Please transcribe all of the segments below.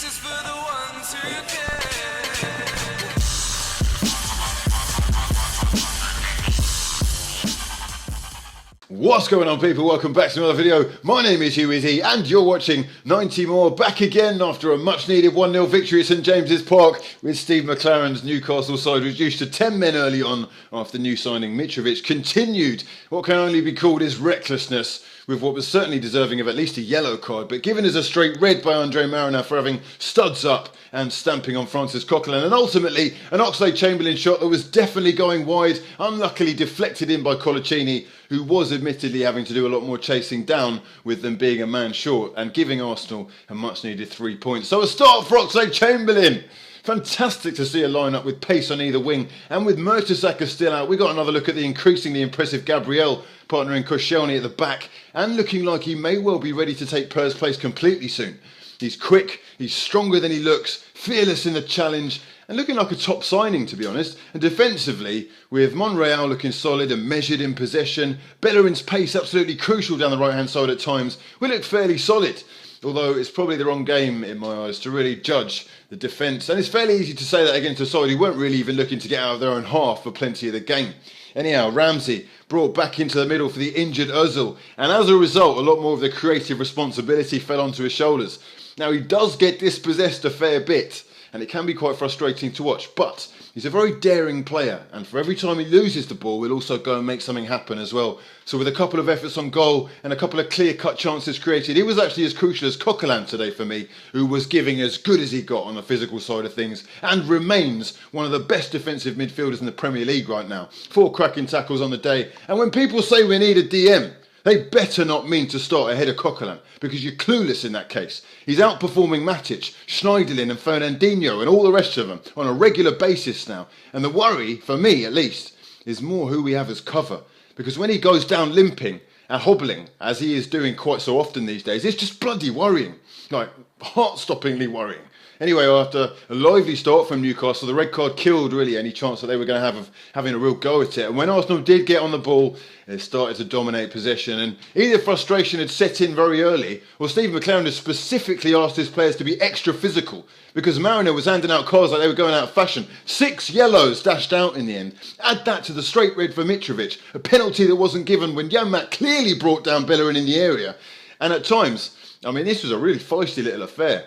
is for the ones who care. What's going on, people? Welcome back to another video. My name is hughwizzy and you're watching 90 More, back again after a much needed 1-0 victory at St James's Park, with Steve McClaren's Newcastle side reduced to 10 men early on after new signing Mitrovic continued what can only be called his recklessness, with what was certainly deserving of at least a yellow card, but given as a straight red by Andre Mariner for having studs up and stamping on Francis Coquelin, and ultimately an Oxlade-Chamberlain shot that was definitely going wide, unluckily deflected in by Coloccini, who was admittedly having to do a lot more chasing down with them being a man short, and giving Arsenal a much needed 3 points. So a start for Oxlade-Chamberlain. Fantastic to see a lineup with pace on either wing, and with Mertesacker still out, we got another look at the increasingly impressive Gabriel partnering Koscielny at the back, and looking like he may well be ready to take Per's place completely soon. He's quick, he's stronger than he looks, fearless in the challenge, and looking like a top signing, to be honest. And defensively, with Monreal looking solid and measured in possession, Bellerin's pace absolutely crucial down the right-hand side at times, we look fairly solid. Although it's probably the wrong game in my eyes to really judge the defence. And it's fairly easy to say that against a side who weren't really even looking to get out of their own half for plenty of the game. Anyhow, Ramsey brought back into the middle for the injured Ozil, and as a result, a lot more of the creative responsibility fell onto his shoulders. Now, he does get dispossessed a fair bit, and it can be quite frustrating to watch, but he's a very daring player, and for every time he loses the ball, we'll also go and make something happen as well. So with a couple of efforts on goal and a couple of clear-cut chances created, he was actually as crucial as Coquelin today for me, who was giving as good as he got on the physical side of things, and remains one of the best defensive midfielders in the Premier League right now. 4 cracking tackles on the day, and when people say we need a DM, they better not mean to start ahead of Coquelin, because you're clueless in that case. He's outperforming Matic, Schneiderlin and Fernandinho and all the rest of them on a regular basis now. And the worry, for me at least, is more who we have as cover. Because when he goes down limping and hobbling, as he is doing quite so often these days, it's just bloody worrying. Like, heart-stoppingly worrying. Anyway, after a lively start from Newcastle, the red card killed really any chance that they were going to have of having a real go at it. And when Arsenal did get on the ball, they started to dominate possession. And either frustration had set in very early, or Steve McClaren had specifically asked his players to be extra physical, because Mariner was handing out cards like they were going out of fashion. 6 yellows dashed out in the end. Add that to the straight red for Mitrovic, a penalty that wasn't given when Janmaat clearly brought down Bellerin in the area. And at times, I mean, this was a really feisty little affair.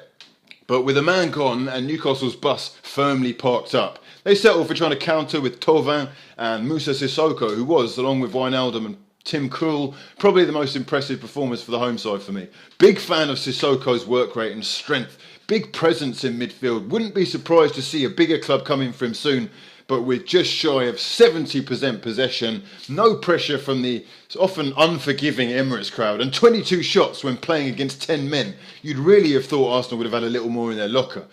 But with a man gone and Newcastle's bus firmly parked up, they settled for trying to counter with Thauvin and Moussa Sissoko, who was, along with Wijnaldum and Tim Krul, probably the most impressive performance for the home side for me. Big fan of Sissoko's work rate and strength. Big presence in midfield. Wouldn't be surprised to see a bigger club coming for him soon. But with just shy of 70% possession, no pressure from the often unforgiving Emirates crowd, and 22 shots when playing against 10 men, you'd really have thought Arsenal would have had a little more in their locker.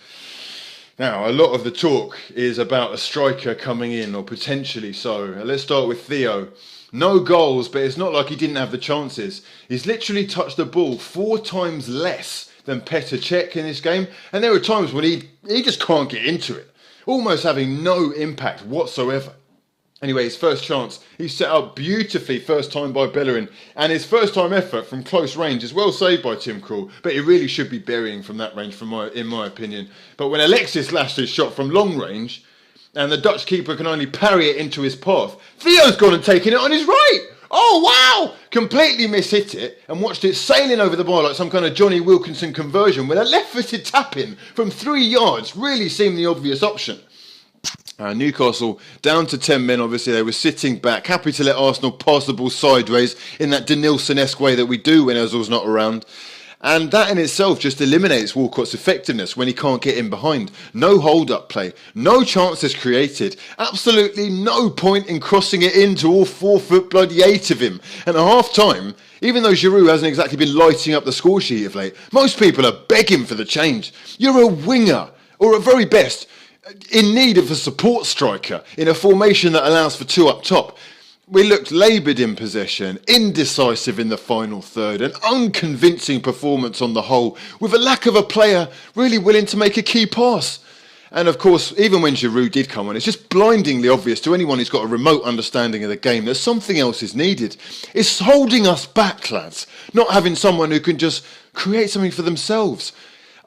Now, a lot of the talk is about a striker coming in, or potentially so. Let's start with Theo. No goals, but it's not like he didn't have the chances. He's literally touched the ball 4 times less than Petr Cech in this game, and there are times when he just can't get into it, almost having no impact whatsoever. Anyway, his first chance, he's set up beautifully first time by Bellerin, and his first time effort from close range is well saved by Tim Krul, but he really should be burying from that range in my opinion. But when Alexis lashed his shot from long range, and the Dutch keeper can only parry it into his path, Theo's gone and taken it on his right. Oh wow! Completely mishit it and watched it sailing over the bar like some kind of Johnny Wilkinson conversion, with a left-footed tap-in from 3 yards really seemed the obvious option. Newcastle down to 10 men, obviously they were sitting back, happy to let Arsenal pass the ball sideways in that Denilson-esque way that we do when Ozil's not around. And that in itself just eliminates Walcott's effectiveness when he can't get in behind. No hold-up play, no chances created, absolutely no point in crossing it into all 4 foot bloody 8 of him. And at half-time, even though Giroud hasn't exactly been lighting up the score sheet of late, most people are begging for the change. You're a winger, or at very best, in need of a support striker in a formation that allows for 2 up top. We looked laboured in possession, indecisive in the final third, an unconvincing performance on the whole, with a lack of a player really willing to make a key pass. And of course, even when Giroud did come on, it's just blindingly obvious to anyone who's got a remote understanding of the game that something else is needed. It's holding us back, lads, not having someone who can just create something for themselves.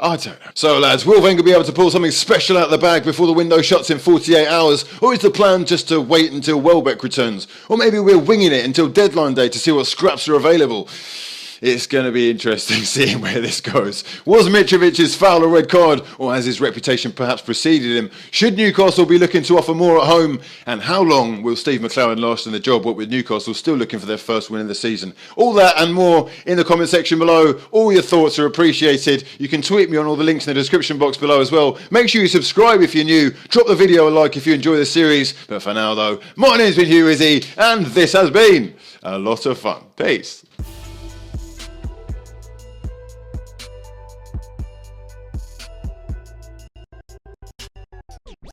I don't know. So lads, will Wenger be able to pull something special out of the bag before the window shuts in 48 hours? Or is the plan just to wait until Welbeck returns? Or maybe we're winging it until deadline day to see what scraps are available? It's going to be interesting seeing where this goes. Was Mitrovic's foul a red card, or has his reputation perhaps preceded him? Should Newcastle be looking to offer more at home? And how long will Steve McClaren last in the job, what with Newcastle still looking for their first win of the season? All that and more in the comment section below. All your thoughts are appreciated. You can tweet me on all the links in the description box below as well. Make sure you subscribe if you're new. Drop the video a like if you enjoy this series. But for now though, my name's been Hugh Wizzy, and this has been a lot of fun. Peace.